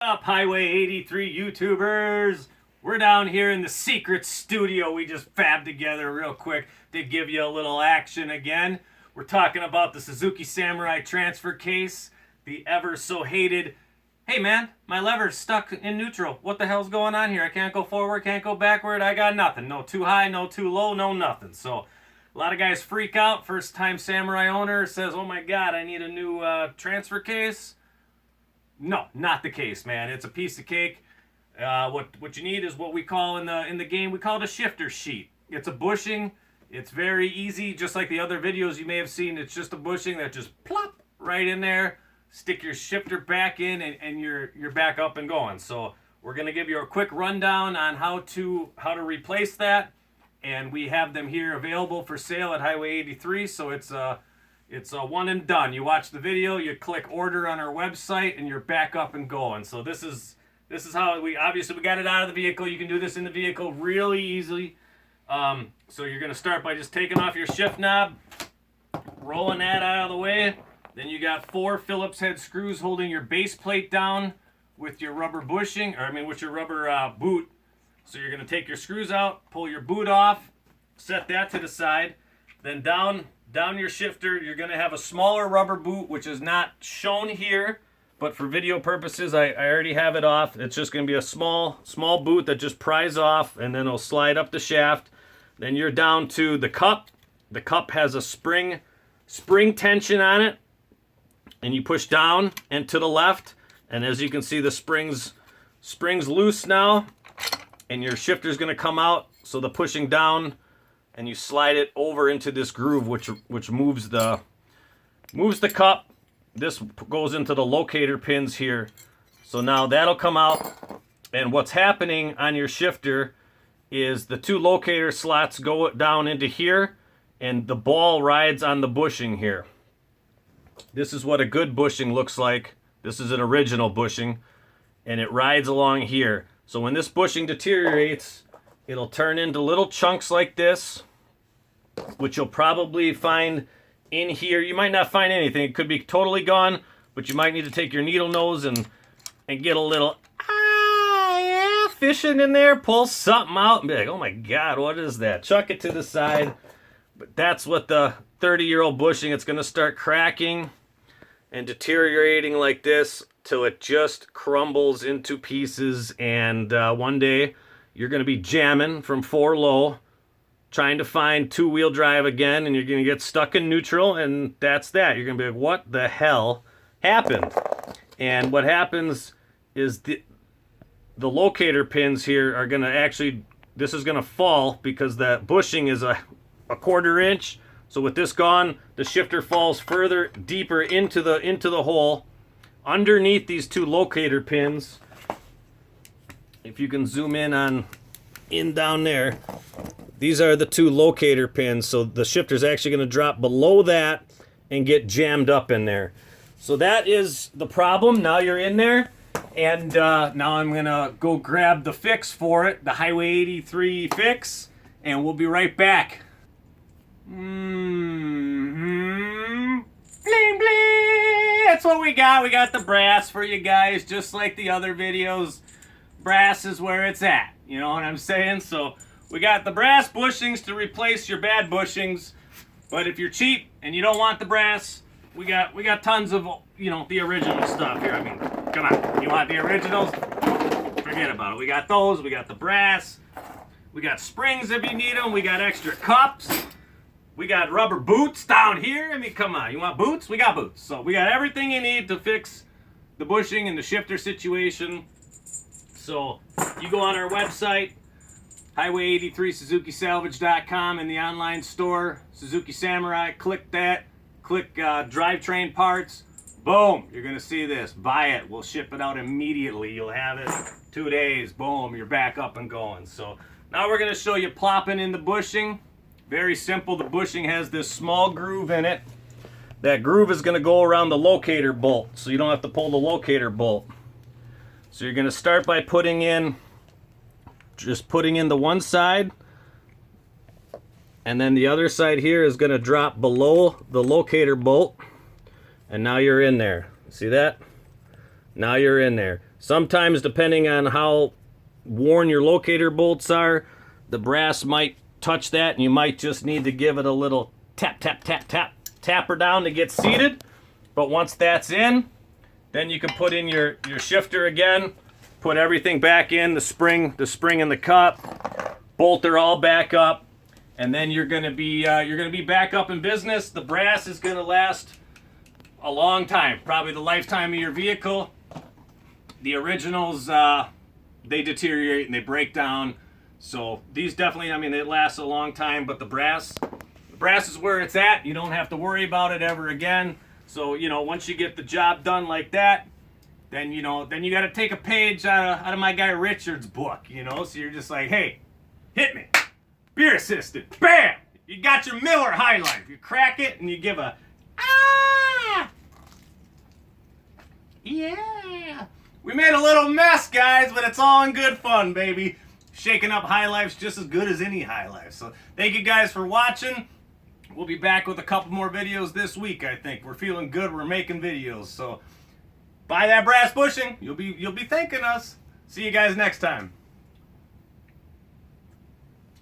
Up Highway 83 YouTubers? We're down here in the secret studio we just fabbed together real quick to give you a little action again. We're talking about the Suzuki Samurai transfer case, the ever so hated, hey man, my lever's stuck in neutral. What the hell's going on here? I can't go forward, can't go backward, I got nothing. No too high, no too low, no nothing. So a lot of guys freak out. First time Samurai owner says, oh my god, I need a new transfer case. No, not the case, man. It's a piece of cake. What you need is what we call in the game, we call it a shifter sheet. It's a bushing. It's very easy, just like the other videos you may have seen. It's just a bushing that just plop right in there. Stick your shifter back in, and you're back up and going. So we're gonna give you a quick rundown on how to replace that, and we have them here available for sale at Highway 83. So it's a one and done. You watch the video, you click order on our website, and you're back up and going. So this is how we got it out of the vehicle. You can do this in the vehicle really easily. So you're gonna start by just taking off your shift knob, rolling that out of the way. Then you got 4 Phillips head screws holding your base plate down with your rubber bushing, with your rubber boot. So you're gonna take your screws out, pull your boot off, set that to the side, then down your shifter, you're going to have a smaller rubber boot, which is not shown here, but for video purposes, I already have it off. It's just going to be a small boot that just pries off, and then it'll slide up the shaft. Then you're down to the cup. The cup has a spring tension on it, and you push down and to the left, and as you can see, the springs loose now, and your shifter's going to come out, so the pushing down, and you slide it over into this groove, which moves the cup. This goes into the locator pins here. So now that'll come out, and what's happening on your shifter is the 2 locator slots go down into here, and the ball rides on the bushing here. This is what a good bushing looks like. This is an original bushing, and it rides along here. So when this bushing deteriorates, it'll turn into little chunks like this, which you'll probably find in here. You might not find anything. It could be totally gone, but you might need to take your needle nose and get a little, fishing in there, pull something out, and be like, oh my god, what is that? Chuck it to the side. But that's what the 30-year-old bushing, it's going to start cracking and deteriorating like this till it just crumbles into pieces, and one day you're going to be jamming from 4 low, trying to find 2-wheel drive again, and you're going to get stuck in neutral, and that's that. You're going to be like, what the hell happened? And what happens is the locator pins here are going to actually, this is going to fall because the bushing is a 1/4 inch. So with this gone, the shifter falls further, deeper into the hole underneath these 2 locator pins. If you can zoom in down there, these are the 2 locator pins, so the shifter's actually going to drop below that and get jammed up in there. So that is the problem. Now you're in there, and now I'm going to go grab the fix for it, the Highway 83 fix, and we'll be right back. Bling, bling! That's what we got. We got the brass for you guys, just like the other videos. Brass is where it's at. You know what I'm saying? So we got the brass bushings to replace your bad bushings, but if you're cheap and you don't want the brass, we got tons of, the original stuff here. I mean, come on, you want the originals? Forget about it. We got those. We got the brass. We got springs if you need them. We got extra cups. We got rubber boots down here. I mean, come on, you want boots? We got boots. So we got everything you need to fix the bushing and the shifter situation. So you go on our website, highway83suzukisalvage.com, in the online store, Suzuki Samurai, click that, click drivetrain parts, boom, you're going to see this, buy it, we'll ship it out immediately, you'll have it 2 days, boom, you're back up and going. So now we're going to show you plopping in the bushing. Very simple. The bushing has this small groove in it. That groove is going to go around the locator bolt, so you don't have to pull the locator bolt. So you're going to start by putting in the one side, and then the other side here is going to drop below the locator bolt, and now you're in there. See that? Now you're in there. Sometimes, depending on how worn your locator bolts are, the brass might touch that, and you might just need to give it a little tap, tap, tap, tap, tap her down to get seated. But once that's in, then you can put in your shifter again, put everything back in, the spring in the cup, bolt her all back up, and then you're gonna be back up in business. The brass is gonna last a long time, probably the lifetime of your vehicle. The originals, they deteriorate and they break down. So these definitely, I mean, they last a long time, but the brass is where it's at. You don't have to worry about it ever again. So, you know, once you get the job done like that, then, you know, then you got to take a page out of my guy Richard's book, you know. So you're just like, hey, hit me. Beer assistant. Bam! You got your Miller High Life. You crack it and you give a, ah! Yeah! We made a little mess, guys, but it's all in good fun, baby. Shaking up High Life's just as good as any High Life. So thank you guys for watching. We'll be back with a couple more videos this week, I think. We're feeling good. We're making videos. So buy that brass bushing. You'll be thanking us. See you guys next time.